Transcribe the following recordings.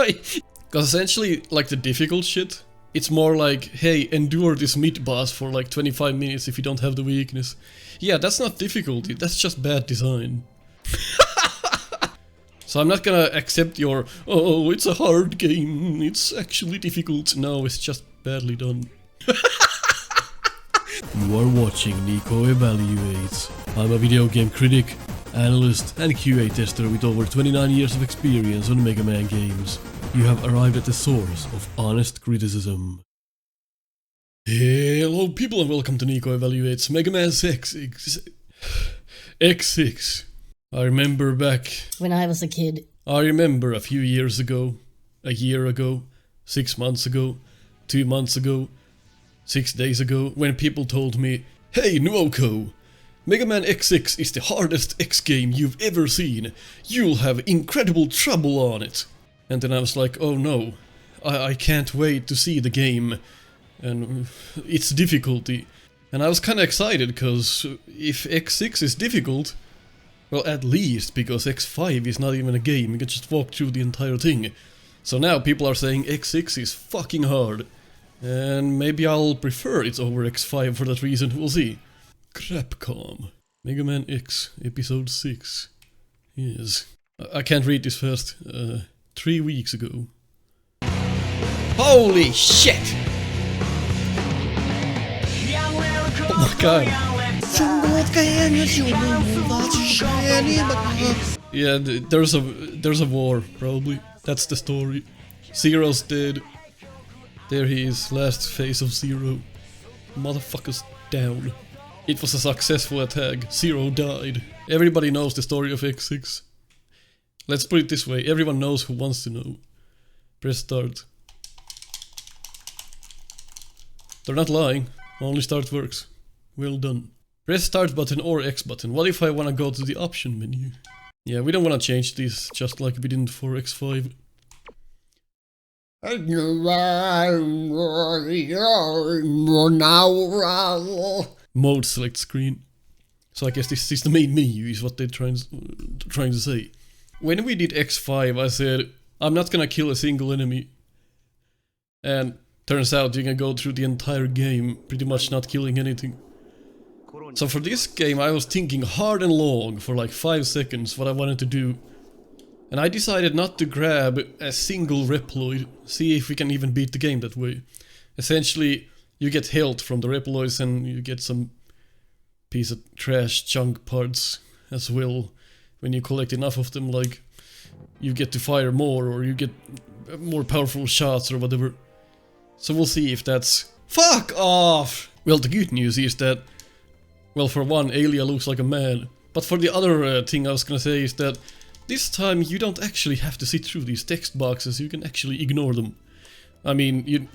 Because essentially, like the difficult shit, it's more like, hey, endure this mid-boss for like 25 minutes if you don't have the weakness. Yeah, that's not difficulty, that's just bad design. So I'm not gonna accept your, oh, it's a hard game, it's actually difficult. No, it's just badly done. You are watching Nico Evaluates. I'm a video game critic, analyst and QA tester with over 29 years of experience on Mega Man games. You have arrived at the source of honest criticism. Hello people and welcome to Nico Evaluates Mega Man X6. I remember back when I was a kid. I remember a few years ago, a year ago, 6 months ago, 2 months ago, 6 days ago, when people told me, hey Nuoko, Mega Man X6 is the hardest X game you've ever seen. You'll have incredible trouble on it. And then I was like, oh no, I can't wait to see the game and its difficulty. And I was kinda excited, because if X6 is difficult, well, at least because X5 is not even a game, you can just walk through the entire thing. So now people are saying X6 is fucking hard. And maybe I'll prefer it over X5 for that reason, we'll see. Crapcom. Mega Man X, episode 6. Yes. I can't read this first. 3 weeks ago. Holy shit! Oh my god. Yeah, there's a war, probably. That's the story. Zero's dead. There he is, last phase of Zero. Motherfucker's down. It was a successful attack. Zero died. Everybody knows the story of X6. Let's put it this way, everyone knows who wants to know. Press start. They're not lying, only start works. Well done. Press start button or X button. What if I wanna go to the option menu? Yeah, we don't wanna change this, just like we didn't for X5. Mode select screen. So I guess this is the main menu, is what they're trying to say. When we did X5, I said, I'm not gonna kill a single enemy. And turns out you can go through the entire game, pretty much not killing anything. So for this game, I was thinking hard and long for like 5 seconds what I wanted to do. And I decided not to grab a single Reploid, see if we can even beat the game that way. Essentially, you get health from the Reploids and you get some piece of trash chunk parts as well. When you collect enough of them, like, you get to fire more, or you get more powerful shots or whatever. So we'll see if that's... Fuck off! Well, the good news is that, well, for one, Alia looks like a man. But for the other thing I was gonna say is that this time you don't actually have to sit through these text boxes, you can actually ignore them. I mean,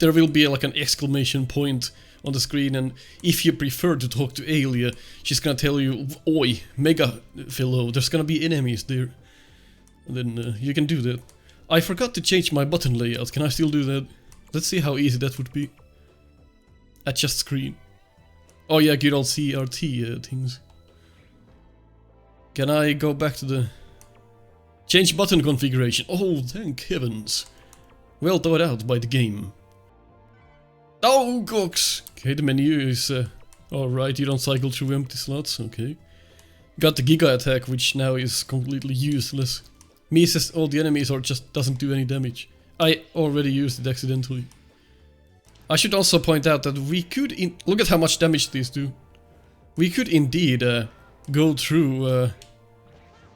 there will be like an exclamation point on the screen, and if you prefer to talk to Alia, she's gonna tell you, oi, mega fellow, there's gonna be enemies there. And then you can do that. I forgot to change my button layout, can I still do that? Let's see how easy that would be. Adjust screen. Oh yeah, good old CRT things. Can I go back to the... Change button configuration. Oh, thank heavens. Well thought out by the game. Oh, cooks! Okay, the menu is... Alright, you don't cycle through empty slots, okay. Got the Giga attack, which now is completely useless. Misses all the enemies or just doesn't do any damage. I already used it accidentally. I should also point out that we could... Look at how much damage these do. We could indeed go through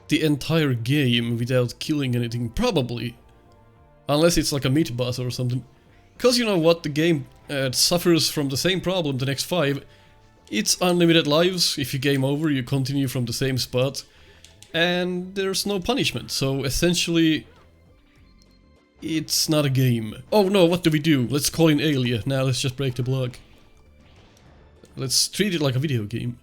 the entire game without killing anything, probably. Unless it's like a mid-boss or something. Cause you know what, the game suffers from the same problem the next 5. It's unlimited lives. If you game over, you continue from the same spot. And there's no punishment, so essentially... It's not a game. Oh no, what do we do? Let's call in Alia. Now let's just break the block. Let's treat it like a video game.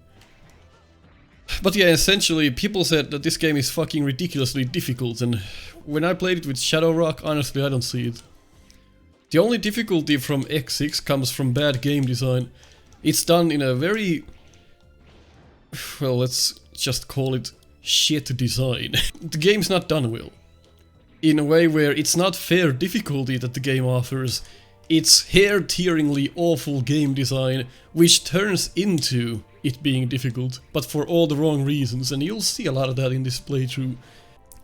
But yeah, essentially, people said that this game is fucking ridiculously difficult, and when I played it with Shadow Rock, honestly, I don't see it. The only difficulty from X6 comes from bad game design. It's done in a very... Well, let's just call it shit design. The game's not done well. in a way where it's not fair difficulty that the game offers, it's hair-tearingly awful game design, which turns into it being difficult, but for all the wrong reasons, and you'll see a lot of that in this playthrough.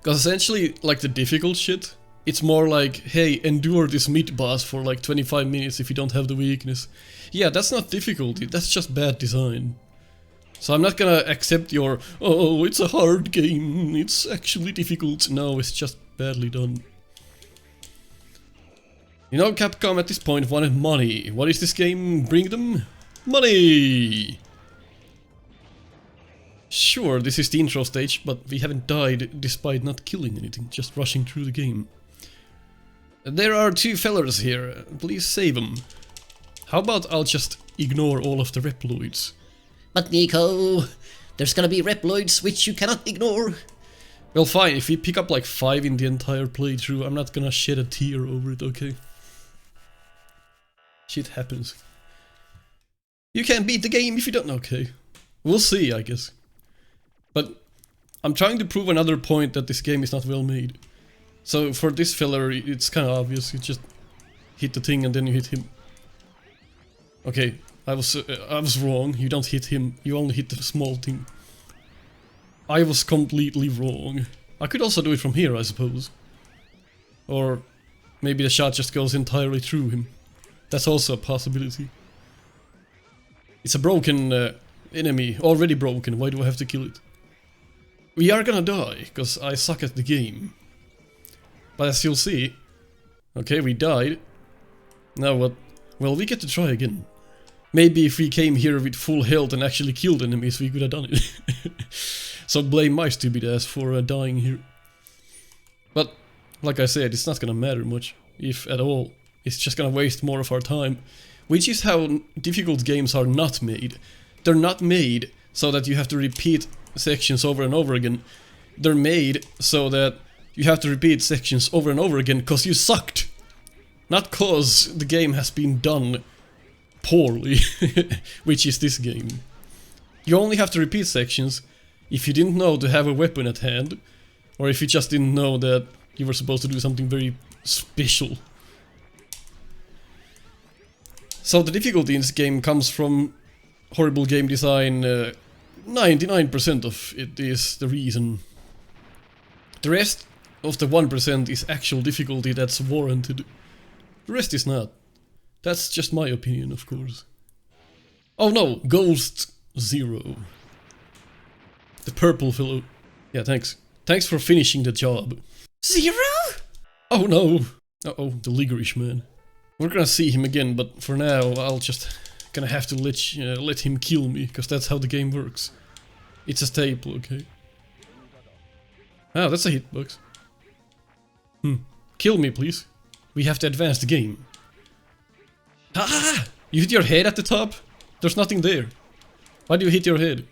Because essentially, like the difficult shit, it's more like, hey, endure this mid-boss for like 25 minutes if you don't have the weakness. Yeah, that's not difficulty, that's just bad design. So I'm not gonna accept your, oh, it's a hard game, it's actually difficult. No, it's just badly done. You know, Capcom at this point wanted money. What is this game bring them? Money! Sure, this is the intro stage, but we haven't died despite not killing anything, just rushing through the game. There are two fellers here, please save them. How about I'll just ignore all of the Reploids? But Nico, there's gonna be Reploids which you cannot ignore. Well fine, if we pick up like 5 in the entire playthrough, I'm not gonna shed a tear over it, okay? Shit happens. You can't beat the game if you don't... Okay. We'll see, I guess. But I'm trying to prove another point that this game is not well made. So for this fella, it's kind of obvious. You just hit the thing and then you hit him. Okay, I was wrong. You don't hit him. You only hit the small thing. I was completely wrong. I could also do it from here, I suppose. Or maybe the shot just goes entirely through him. That's also a possibility. It's a broken enemy, already broken. Why do I have to kill it? We are gonna die, because I suck at the game. But as you'll see... Okay, we died. Now what? Well, we get to try again. Maybe if we came here with full health and actually killed enemies, we could have done it. So blame my stupid ass for dying here. But, like I said, it's not gonna matter much, if at all. It's just gonna waste more of our time. Which is how difficult games are not made. They're not made so that you have to repeat sections over and over again. They're made so that you have to repeat sections over and over again because you sucked. Not cause the game has been done poorly, which is this game. You only have to repeat sections if you didn't know to have a weapon at hand, or if you just didn't know that you were supposed to do something very special. So the difficulty in this game comes from horrible game design. 99% of it is the reason. The rest of the 1% is actual difficulty that's warranted. The rest is not. That's just my opinion, of course. Oh no, Ghost Zero. The purple fellow. Yeah, thanks. Thanks for finishing the job. Zero? Oh no. Uh-oh, the Ligorish man. We're gonna see him again, but for now I'll just gonna have to let him kill me, because that's how the game works. It's a staple, okay? Ah, that's a hitbox. Kill me, please. We have to advance the game. Ah! You hit your head at the top? There's nothing there. Why do you hit your head?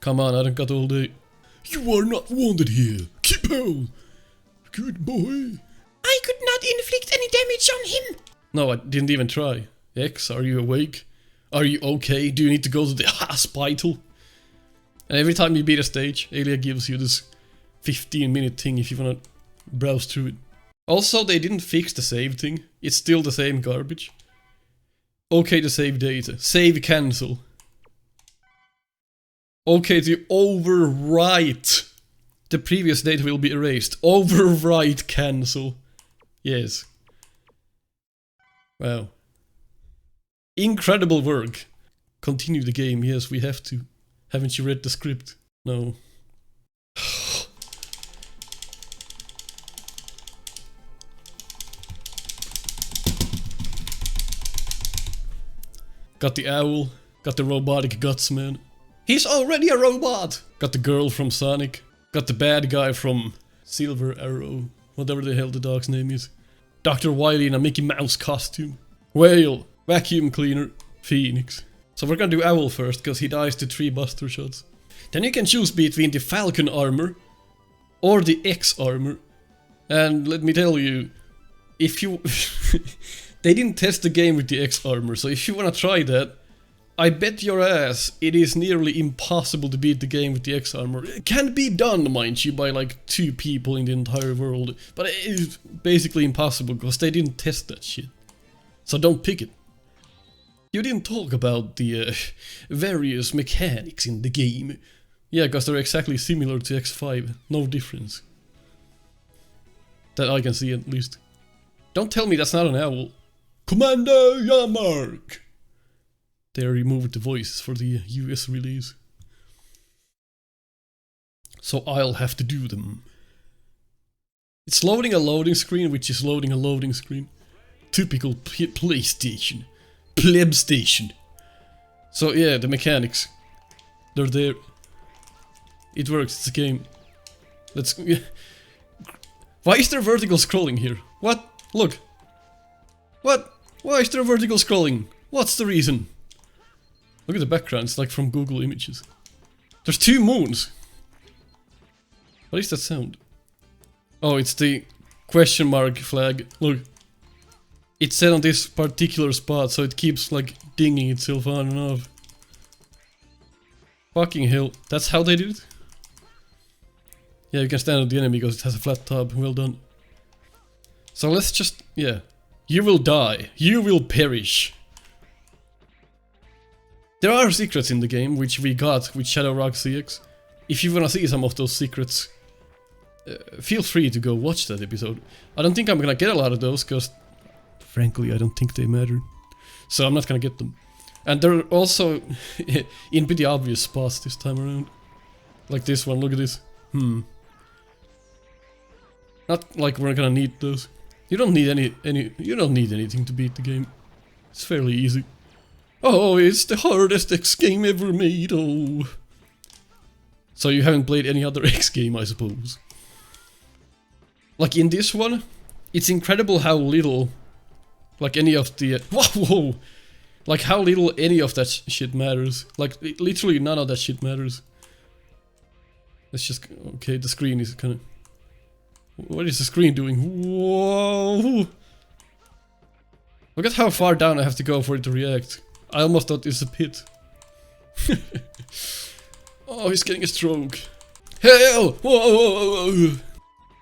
Come on, I don't got all day. You are not wanted here. Keep out. Good boy. I could not inflict any damage on him. No, I didn't even try. X, are you awake? Are you okay? Do you need to go to the hospital? And every time you beat a stage, Alia gives you this 15-minute thing if you wanna browse through it. Also, they didn't fix the save thing. It's still the same garbage. Okay to save data. Save cancel. Okay to overwrite. The previous data will be erased. Overwrite cancel. Yes. Wow. Incredible work. Continue the game. Yes, we have to. Haven't you read the script? No. Got the owl. Got the robotic guts man. He's already a robot! Got the girl from Sonic. Got the bad guy from Silver Arrow. Whatever the hell the dog's name is. Dr. Wily in a Mickey Mouse costume. Whale. Vacuum cleaner. Phoenix. So we're gonna do Owl first, because he dies to 3 buster shots. Then you can choose between the Falcon armor or the X armor. And let me tell you, if you... they didn't test the game with the X armor, so if you wanna try that, I bet your ass it is nearly impossible to beat the game with the X armor. It can be done, mind you, by like 2 people in the entire world, but it is basically impossible because they didn't test that shit. So don't pick it. You didn't talk about the various mechanics in the game. Yeah, because they're exactly similar to X5, no difference. That I can see at least. Don't tell me that's not an owl. Commander Yamark! They removed the voice for the US release. So I'll have to do them. It's loading a loading screen, which is loading a loading screen. Typical PlayStation. Pleb station. So yeah, the mechanics. They're there. It works, it's a game. Let's... Why is there vertical scrolling here? What? Look. What? Why is there vertical scrolling? What's the reason? Look at the background, it's like from Google Images. There's 2 moons! What is that sound? Oh, it's the question mark flag. Look. It's set on this particular spot, so it keeps like dinging itself on and off. Fucking hell. That's how they do it? Yeah, you can stand on the enemy because it has a flat top. Well done. So let's just... yeah. You will die. You will perish. There are secrets in the game, which we got with Shadowrock CX. If you wanna see some of those secrets, feel free to go watch that episode. I don't think I'm gonna get a lot of those, because frankly I don't think they matter. So I'm not gonna get them. And they're also in pretty obvious spots this time around. Like this one, look at this. Not like we're gonna need those. You don't need you don't need anything to beat the game. It's fairly easy. Oh, it's the hardest X game ever made, oh. So you haven't played any other X game, I suppose. Like in this one, it's incredible how little, like any of the... whoa! Like how little any of that shit matters. Like literally none of that shit matters. Let's just... okay, the screen is kind of... what is the screen doing? Whoa! Look at how far down I have to go for it to react. I almost thought it's a pit. Oh, he's getting a stroke. Hell! Whoa!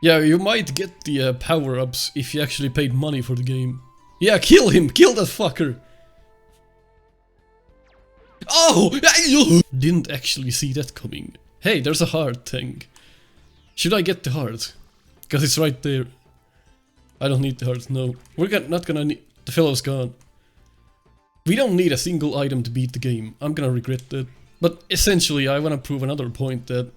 Yeah, you might get the power-ups if you actually paid money for the game. Yeah, kill him! Kill that fucker! Oh! Didn't actually see that coming. Hey, there's a heart tank. Should I get the heart? Because it's right there. I don't need the heart, no. We're not gonna need... the fellow's gone. We don't need a single item to beat the game. I'm gonna regret that. But essentially, I wanna prove another point that...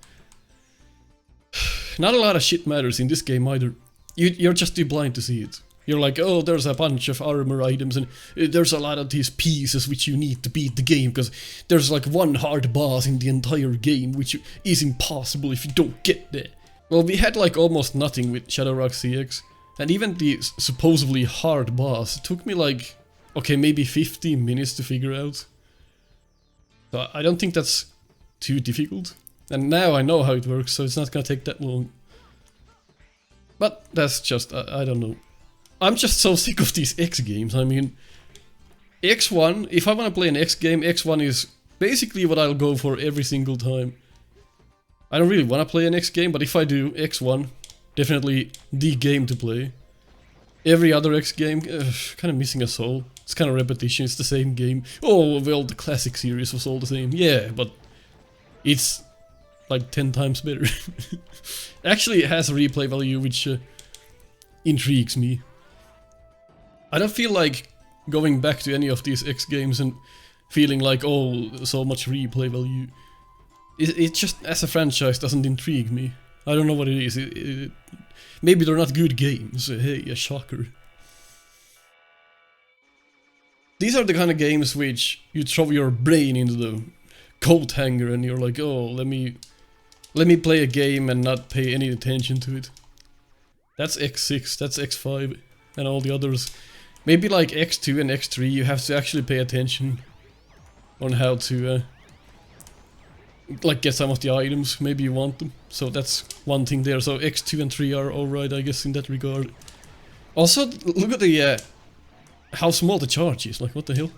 not a lot of shit matters in this game either. You're just too blind to see it. You're like, oh, there's a bunch of armor items and there's a lot of these pieces which you need to beat the game because there's like one hard boss in the entire game which is impossible if you don't get there. Well, we had like almost nothing with Shadowrock CX. And even the supposedly hard boss took me like, okay, maybe 15 minutes to figure out. So I don't think that's too difficult. And now I know how it works, so it's not gonna take that long. But that's just, I don't know. I'm just so sick of these X games. I mean, X1, if I wanna play an X game, X1 is basically what I'll go for every single time. I don't really wanna play an X game, but if I do, X1, definitely the game to play. Every other X game, kind of missing a soul. It's kind of repetition, it's the same game. Oh, well, the classic series was all the same. Yeah, but it's like 10 times better. Actually, it has a replay value, which intrigues me. I don't feel like going back to any of these X games and feeling like, oh, so much replay value. It just, as a franchise, doesn't intrigue me. I don't know what it is. Maybe they're not good games. Hey, a shocker. These are the kind of games which you throw your brain into the coat hanger and you're like, oh, let me play a game and not pay any attention to it. That's X6, that's X5, and all the others. Maybe like X2 and X3 you have to actually pay attention on how to like get some of the items, maybe you want them. So that's one thing there. So X2 and 3 are alright, I guess, in that regard. Also, look at the how small the charge is, like what the hell?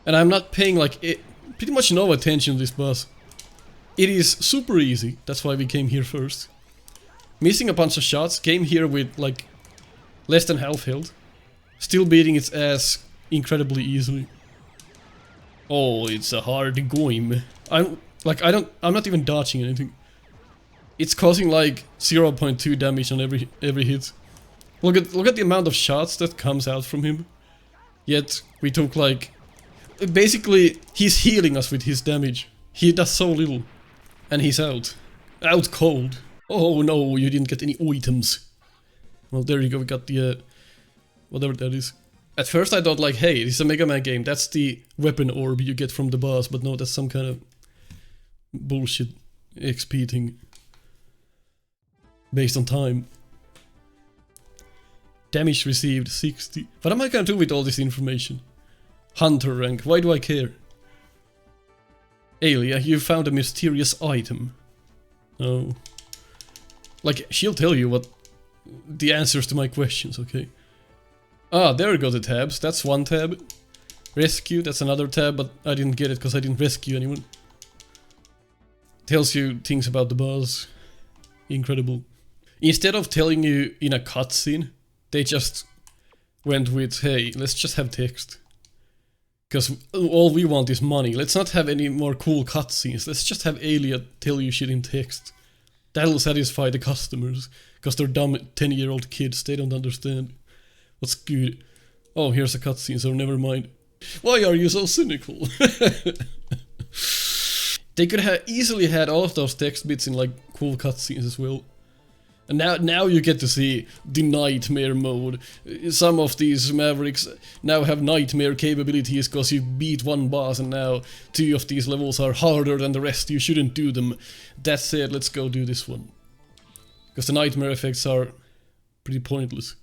And I'm not paying like pretty much no attention to this boss. It is super easy, that's why we came here first. Missing a bunch of shots, came here with like less than half health. Still beating its ass incredibly easily. Oh, it's a hard game. I'm not even dodging anything. It's causing like 0.2 damage on every hit. Look at the amount of shots that comes out from him. Yet we took like basically he's healing us with his damage. He does so little. And he's out. Out cold. Oh no, you didn't get any items. Well, there you go, we got the whatever that is. At first I thought like, hey, this is a Mega Man game, that's the weapon orb you get from the boss, but no, that's some kind of bullshit XP thing. Based on time. Damage received 60. What am I gonna do with all this information? Hunter rank, why do I care? Alia, you found a mysterious item. Oh. Like, she'll tell you what the answers to my questions, okay? Ah, there go the tabs. That's one tab. Rescue, that's another tab, but I didn't get it because I didn't rescue anyone. Tells you things about the boss. Incredible. Instead of telling you in a cutscene, they just went with, hey, let's just have text. Because all we want is money. Let's not have any more cool cutscenes. Let's just have Alia tell you shit in text. That'll satisfy the customers. Because they're dumb 10-year-old kids. They don't understand. What's good? Oh, here's a cutscene, so never mind. Why are you so cynical? They could have easily had all of those text bits in like cool cutscenes as well. And now you get to see the nightmare mode. Some of these Mavericks now have nightmare capabilities because you beat one boss and now 2 of these levels are harder than the rest, you shouldn't do them. That said, let's go do this one. Because the nightmare effects are pretty pointless.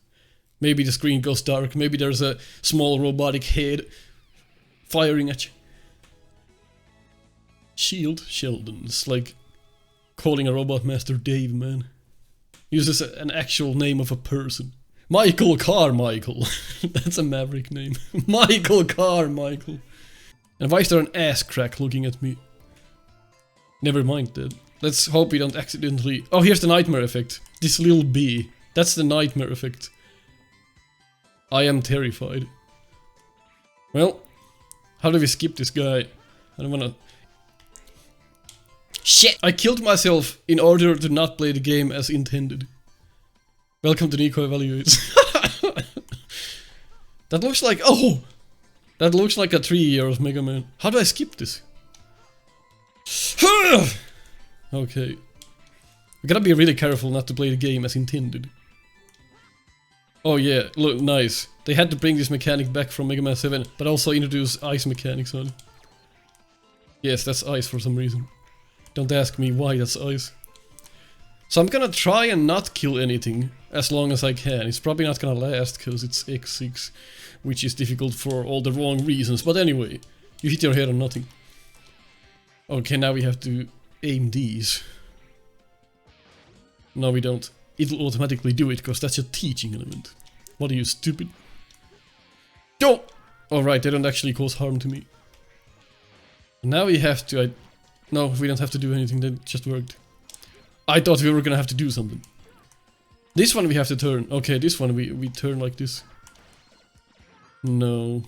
Maybe the screen goes dark, maybe there's a small robotic head firing at you. Shield Sheldon, it's like calling a robot master Dave, man. Uses an actual name of a person. Michael Carmichael. That's a Maverick name. Michael Carmichael. And why is there an ass crack looking at me? Never mind that. Let's hope we don't accidentally... Oh, here's the nightmare effect. This little bee. That's the nightmare effect. I am terrified. Well, how do we skip this guy? I don't wanna... Shit! I killed myself in order to not play the game as intended. Welcome to Nico Evaluates. That looks like... Oh! That looks like a 3-year-old Mega Man. How do I skip this? Okay. We gotta be really careful not to play the game as intended. Oh yeah, look, nice. They had to bring this mechanic back from Mega Man 7, but also introduce ice mechanics on it. Yes, that's ice for some reason. Don't ask me why that's ice. So I'm gonna try and not kill anything as long as I can. It's probably not gonna last because it's X6, which is difficult for all the wrong reasons. But anyway, you hit your head on nothing. Okay, now we have to aim these. No, we don't. It'll automatically do it because that's a teaching element. What are you, stupid? Go! Alright, they don't actually cause harm to me. Now we have to... No, we don't have to do anything, that just worked. I thought we were gonna have to do something. This one we have to turn. Okay, this one we turn like this. No,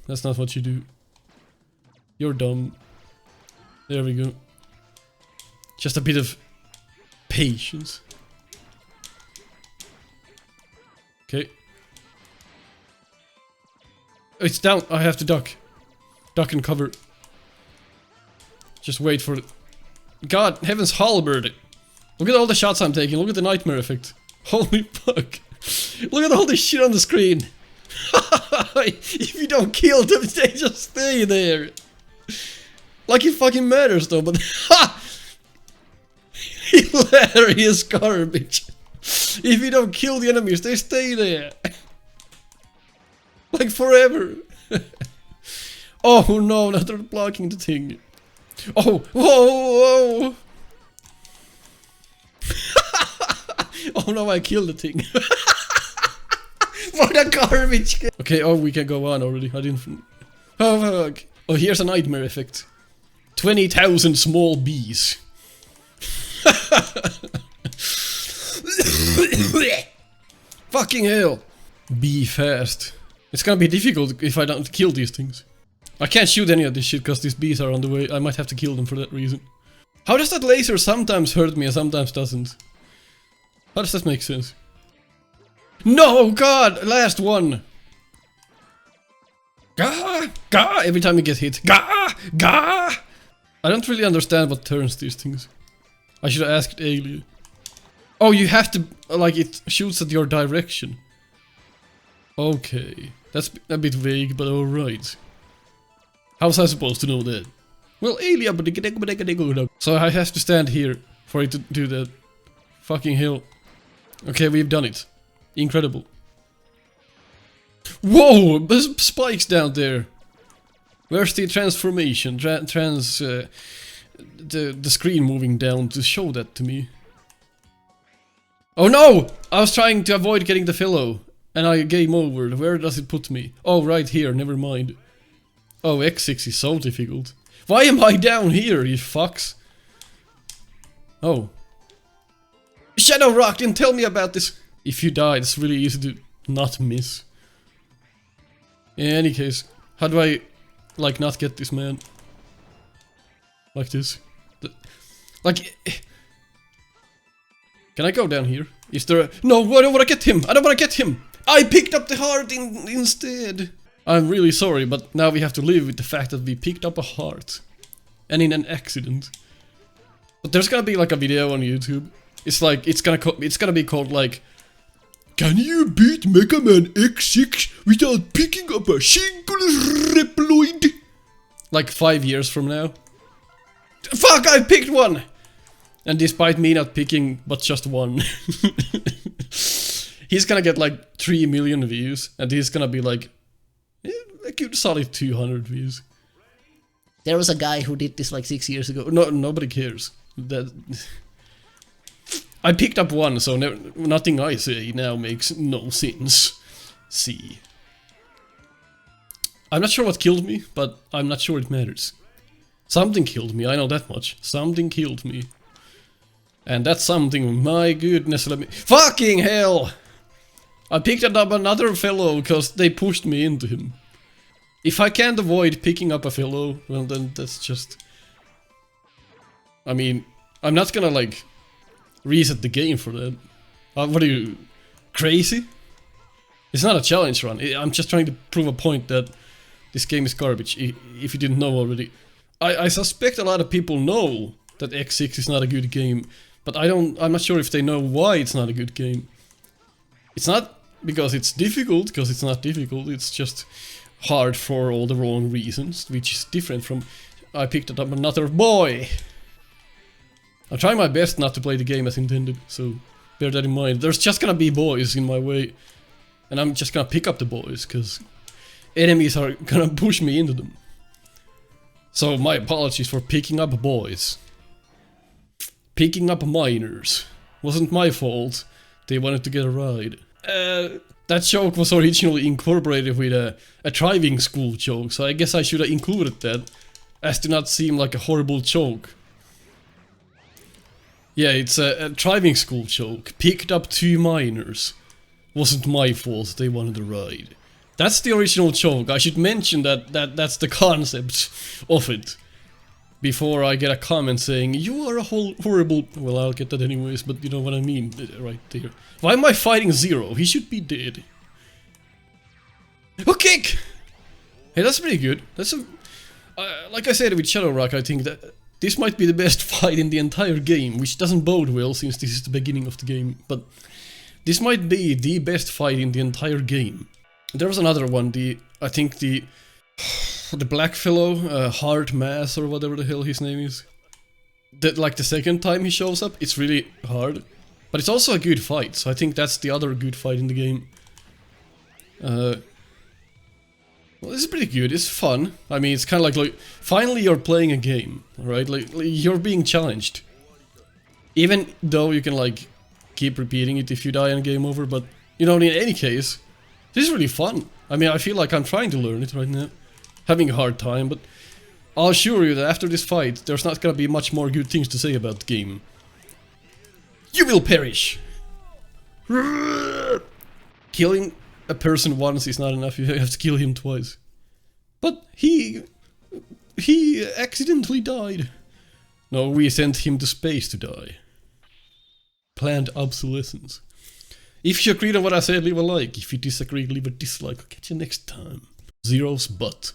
that's not what you do. You're dumb. There we go. Just a bit of patience. Okay. It's down. I have to duck. Duck and cover. Just wait for it. God, heavens halberd. Look at all the shots I'm taking. Look at the nightmare effect. Holy fuck. Look at all this shit on the screen. If you don't kill them, they just stay there. Like it fucking matters though, but... Hilarious garbage. If you don't kill the enemies, they stay there. Like forever. Oh no, now they're blocking the thing. Oh, whoa, whoa. Oh no, I killed the thing. What a garbage. Okay, oh, we can go on already. I didn't... Oh fuck. Oh, here's a nightmare effect. 20,000 small bees. Fucking hell. Be fast. It's gonna be difficult if I don't kill these things. I can't shoot any of this shit because these bees are on the way. I might have to kill them for that reason. How does that laser sometimes hurt me and sometimes doesn't? How does that make sense? No, God! Last one! Gah! Gah! Every time you get hit. Gah! Gah! I don't really understand what turns these things. I should have asked Alien. Oh, you have to... like, it shoots at your direction. Okay. That's a bit vague, but alright. How was I supposed to know that? Well, Alien... So I have to stand here for it to do that. Fucking hell. Okay, we've done it. Incredible. Whoa! There's spikes down there. Where's the transformation? The screen moving down to show that to me. Oh no! I was trying to avoid getting the fellow. And I game over. Where does it put me? Oh, right here. Never mind. Oh, X6 is so difficult. Why am I down here, you fucks? Oh. Shadow Rock didn't tell me about this. If you die, it's really easy to not miss. In any case, how do I, like, not get this man? Like this. Like... Can I go down here? Is there a... No, I don't want to get him! I don't want to get him! I picked up the heart instead! I'm really sorry, but now we have to live with the fact that we picked up a heart. And in an accident. But there's gonna be like a video on YouTube. It's like, it's gonna be called like... Can you beat Mega Man X6 without picking up a single Reploid? Like 5 years from now. Fuck, I picked one! And despite me not picking, but just one. He's gonna get like 3 million views. And he's gonna be like... a good solid 200 views. There was a guy who did this like 6 years ago. No, nobody cares. That... I picked up one, so nothing I say now makes no sense. See. I'm not sure what killed me, but I'm not sure it matters. Something killed me, I know that much. Something killed me. And that's something, my goodness, let me... Fucking hell! I picked up another fellow because they pushed me into him. If I can't avoid picking up a fellow, well then that's just... I mean, I'm not gonna like... reset the game for that. What are you... crazy? It's not a challenge run. I'm just trying to prove a point that this game is garbage, if you didn't know already. I suspect a lot of people know that X6 is not a good game, but I'm not sure if they know why it's not a good game. It's not because it's difficult, because it's not difficult, it's just hard for all the wrong reasons, which is different from I picked up another boy. I'll try my best not to play the game as intended, so bear that in mind. There's just gonna be boys in my way, and I'm just gonna pick up the boys, because enemies are gonna push me into them. So my apologies for picking up boys. Picking up minors. Wasn't my fault. They wanted to get a ride. That joke was originally incorporated with a driving school joke, so I guess I should have included that, as to not seem like a horrible joke. Yeah, it's a driving school joke. Picked up 2 minors. Wasn't my fault, they wanted a ride. That's the original joke. I should mention that's the concept of it. Before I get a comment saying, you are a horrible... Well, I'll get that anyways, but you know what I mean, right there. Why am I fighting Zero? He should be dead. Oh, kick! Hey, that's pretty good. That's a... like I said with Shadow Rock, I think that this might be the best fight in the entire game, which doesn't bode well since this is the beginning of the game, but this might be the best fight in the entire game. There was another one, I think the black fellow, Hard Mass or whatever the hell his name is. That, like, the second time he shows up, it's really hard. But it's also a good fight, so I think that's the other good fight in the game. Well, this is pretty good, it's fun. I mean, it's kind of like, finally you're playing a game, right? Like, you're being challenged. Even though you can, like, keep repeating it if you die and game over, but, you know, in any case, this is really fun. I mean, I feel like I'm trying to learn it right now. Having a hard time, but I'll assure you that after this fight, there's not gonna be much more good things to say about the game. You will perish! Killing a person once is not enough, you have to kill him twice. But he accidentally died. No, we sent him to space to die. Planned obsolescence. If you agree on what I said, leave a like. If you disagree, leave a dislike. I'll catch you next time. Zero's butt.